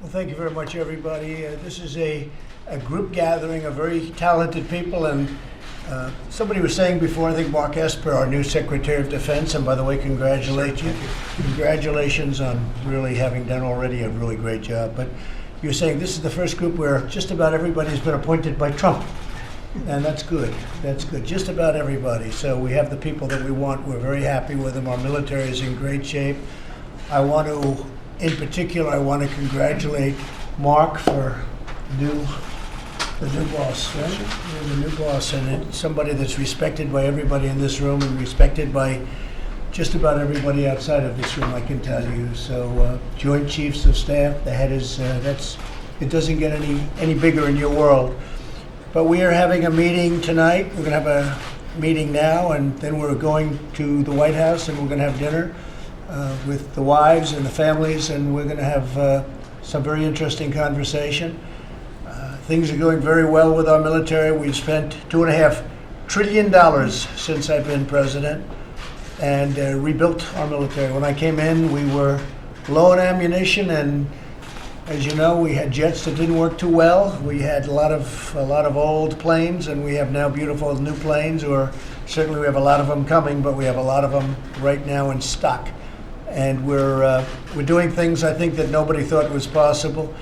Well, thank you very much, everybody. This is a group gathering of very talented people, and somebody was saying before, I think Mark Esper, our new Secretary of Defense, and by the way, congratulate you. Congratulations on really having done already a really great job. But you're saying this is the first group where just about everybody's been appointed by Trump. And that's good. That's good. Just about everybody. So we have the people that we want. We're very happy with them. Our military is in great shape. In particular, I want to congratulate Mark for the new boss, right? You're the new boss, and it's somebody that's respected by everybody in this room and respected by just about everybody outside of this room, I can tell you. So, Joint Chiefs of Staff, the head is, it doesn't get any bigger in your world. But we are having a meeting tonight. We're going to have a meeting now, and then we're going to the White House, and we're going to have dinner with the wives and the families, and we're going to have some very interesting conversation. Things are going very well with our military. We've spent $2.5 trillion since I've been president and rebuilt our military. When I came in, we were low on ammunition, and as you know, we had jets that didn't work too well. We had a lot of old planes, and we have now beautiful new planes, or certainly we have a lot of them coming, but we have a lot of them right now in stock. And we're doing things I think that nobody thought was possible.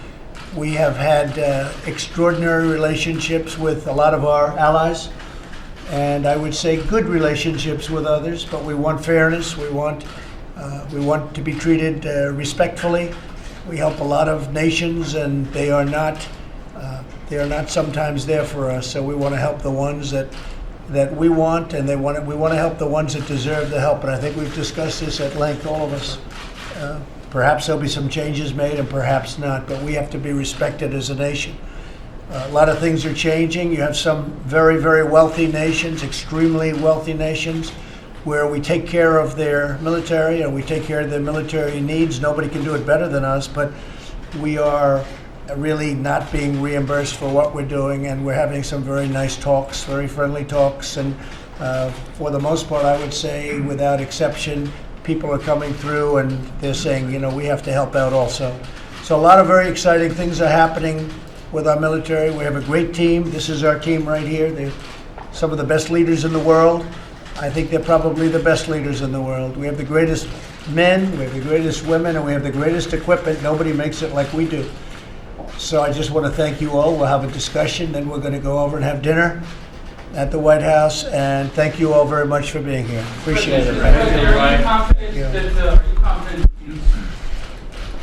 We have had extraordinary relationships with a lot of our allies, and I would say good relationships with others. But we want fairness. We want to be treated respectfully. We help a lot of nations, and they are not sometimes there for us. So we want to help the ones that we want, and we want to help the ones that deserve the help. And I think we've discussed this at length, all of us. Perhaps there'll be some changes made, and perhaps not. But we have to be respected as a nation. A lot of things are changing. You have some very, very wealthy nations, extremely wealthy nations, where we take care of their military and we take care of their military needs. Nobody can do it better than us, but we are really not being reimbursed for what we're doing, and we're having some very nice talks, very friendly talks, and for the most part, I would say, without exception, people are coming through and they're saying, we have to help out also. So a lot of very exciting things are happening with our military. We have a great team. This is our team right here. They're some of the best leaders in the world. I think they're probably the best leaders in the world. We have the greatest men, we have the greatest women, and we have the greatest equipment. Nobody makes it like we do. So I just want to thank you all. We'll have a discussion, then we're going to go over and have dinner at the White House, and thank you all very much for being here. Appreciate it. Are you confident that you,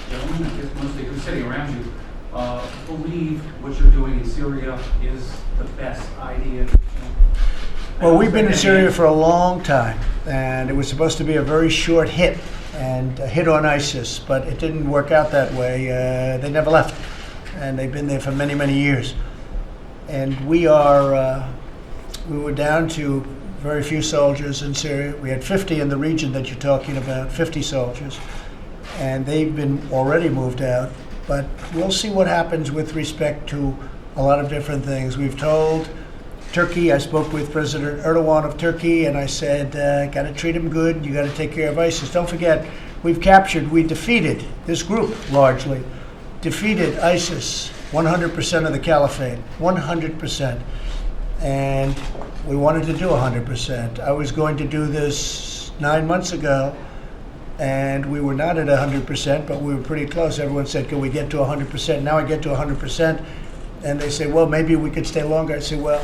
gentlemen, I guess mostly who's sitting around you, believe what you're doing in Syria is the best idea? Well, we've been in Syria for a long time, and it was supposed to be a very short hit, and a hit on ISIS, but it didn't work out that way. They never left, and they've been there for many, many years. And we were down to very few soldiers in Syria. We had 50 in the region that you're talking about, 50 soldiers, and they've been already moved out. But we'll see what happens with respect to a lot of different things. We've told Turkey, I spoke with President Erdogan of Turkey, and I said, got to treat him good, you got to take care of ISIS. Don't forget, we defeated this group largely, defeated ISIS, 100% of the caliphate, 100%. And we wanted to do 100%. I was going to do this 9 months ago, and we were not at 100%, but we were pretty close. Everyone said, can we get to 100%? Now I get to 100%, and they say, well, maybe we could stay longer. I say, well,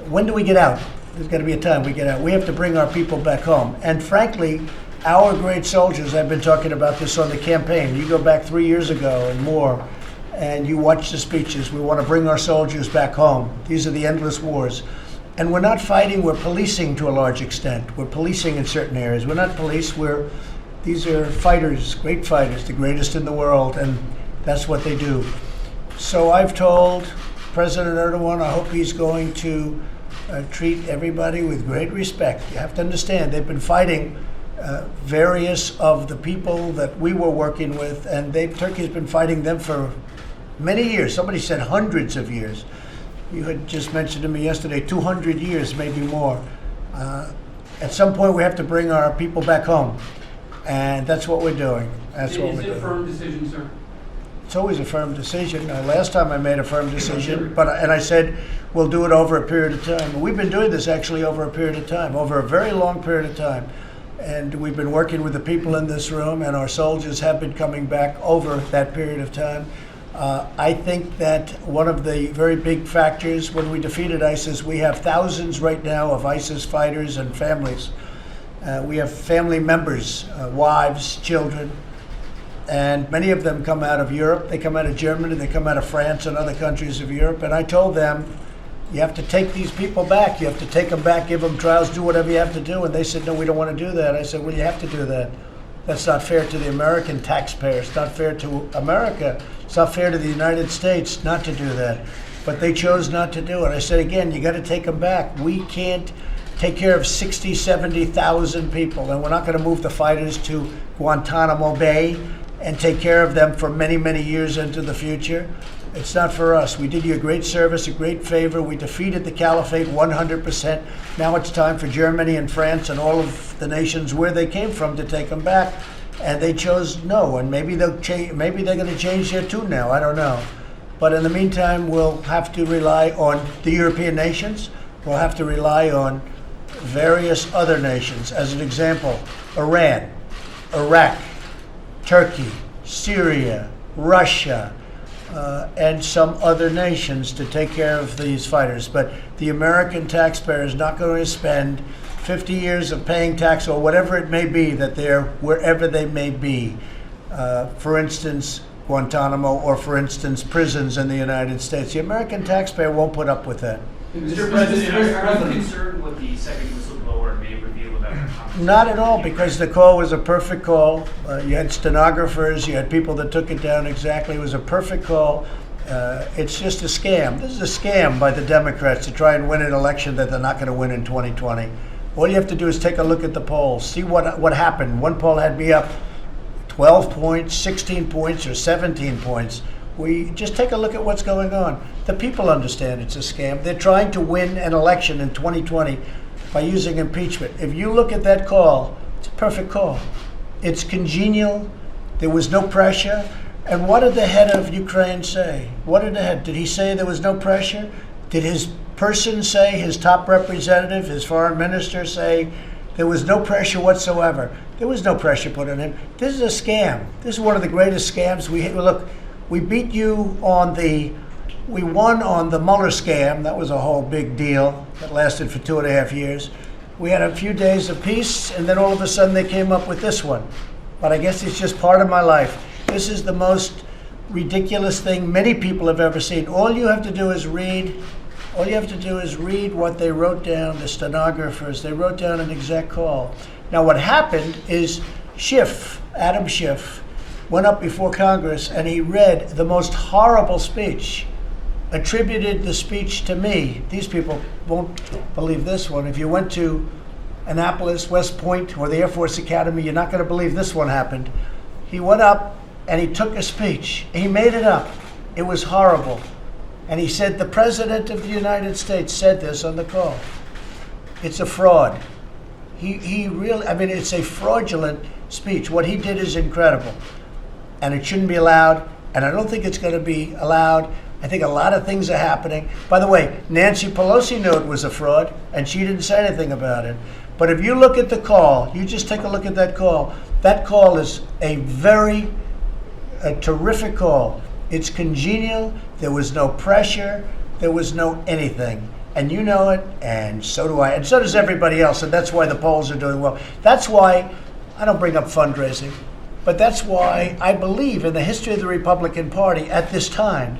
when do we get out? There's got to be a time we get out. We have to bring our people back home. And frankly, our great soldiers, I've been talking about this on the campaign. You go back 3 years ago and more, and you watch the speeches. We want to bring our soldiers back home. These are the endless wars. And we're not fighting, we're policing to a large extent. We're policing in certain areas. We're not police, these are fighters, great fighters, the greatest in the world, and that's what they do. So I've told President Erdogan, I hope he's going to treat everybody with great respect. You have to understand, they've been fighting various of the people that we were working with, and Turkey's been fighting them for many years. Somebody said hundreds of years. You had just mentioned to me yesterday, 200 years, maybe more. At some point, we have to bring our people back home, and that's what we're doing. That's what we're doing. Is it a firm decision, sir? It's always a firm decision. Last time I made a firm decision, and I said we'll do it over a period of time. We've been doing this actually over a period of time, over a very long period of time. And we've been working with the people in this room, and our soldiers have been coming back over that period of time. I think that one of the very big factors when we defeated ISIS, we have thousands right now of ISIS fighters and families. We have family members, wives, children, and many of them come out of Europe. They come out of Germany, they come out of France and other countries of Europe. And I told them, you have to take these people back. You have to take them back, give them trials, do whatever you have to do. And they said, no, we don't want to do that. I said, well, you have to do that. That's not fair to the American taxpayer. It's not fair to America. It's not fair to the United States not to do that. But they chose not to do it. I said, again, you got to take them back. We can't take care of 60, 70,000 people. And we're not going to move the fighters to Guantanamo Bay and take care of them for many, many years into the future. It's not for us. We did you a great service, a great favor. We defeated the caliphate 100%. Now it's time for Germany and France and all of the nations where they came from to take them back. And they chose no. And maybe they'll change. Maybe they're going to change their tune now. I don't know. But in the meantime, we'll have to rely on the European nations. We'll have to rely on various other nations. As an example, Iran, Iraq, Turkey, Syria, Russia, and some other nations to take care of these fighters. But the American taxpayer is not going to spend 50 years of paying tax or whatever it may be that they're wherever they may be. For instance, Guantanamo, or for instance, prisons in the United States. The American taxpayer won't put up with that. Mr. President, are you concerned what the second whistleblower may reveal about the conversation? Not at all, because the call was a perfect call. You had stenographers, you had people that took it down exactly. It was a perfect call. It's just a scam. This is a scam by the Democrats to try and win an election that they're not going to win in 2020. All you have to do is take a look at the polls, see what happened. One poll had me up 12 points, 16 points, or 17 points. We just take a look at what's going on. The people understand it's a scam. They're trying to win an election in 2020 by using impeachment. If you look at that call, it's a perfect call. It's congenial. There was no pressure. And what did the head of Ukraine say? Did he say there was no pressure? Did his person say, his top representative, his foreign minister say there was no pressure whatsoever? There was no pressure put on him. This is a scam. This is one of the greatest scams we beat you we won on the Mueller scam. That was a whole big deal that lasted for 2.5 years. We had a few days of peace, and then all of a sudden they came up with this one. But I guess it's just part of my life. This is the most ridiculous thing many people have ever seen. All you have to do is read what they wrote down, the stenographers. They wrote down an exact call. Now what happened is Adam Schiff, went up before Congress and he read the most horrible speech, attributed the speech to me. These people won't believe this one. If you went to Annapolis, West Point, or the Air Force Academy, you're not going to believe this one happened. He went up and he took a speech. He made it up. It was horrible. And he said, the President of the United States said this on the call. It's a fraud. It's a fraudulent speech. What he did is incredible. And it shouldn't be allowed. And I don't think it's going to be allowed. I think a lot of things are happening. By the way, Nancy Pelosi knew it was a fraud, and she didn't say anything about it. But if you look at the call, you just take a look at that call. That call is a terrific call. It's congenial. There was no pressure. There was no anything. And you know it, and so do I. And so does everybody else. And that's why the polls are doing well. That's why I don't bring up fundraising. But that's why I believe in the history of the Republican Party at this time.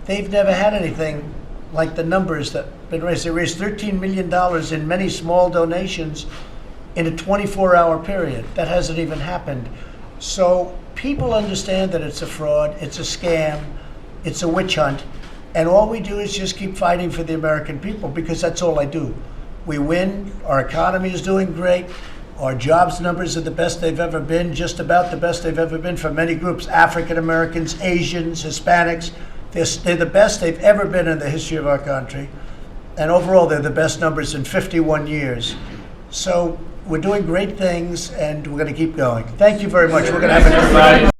They've never had anything like the numbers that have been raised. They raised $13 million in many small donations in a 24-hour period. That hasn't even happened. So people understand that it's a fraud, it's a scam, it's a witch hunt. And all we do is just keep fighting for the American people, because that's all I do. We win, our economy is doing great. Our jobs numbers are the best they've ever been, just about the best they've ever been for many groups, African Americans, Asians, Hispanics. They're the best they've ever been in the history of our country. And overall, they're the best numbers in 51 years. So we're doing great things, and we're going to keep going. Thank you very much. We're going to have a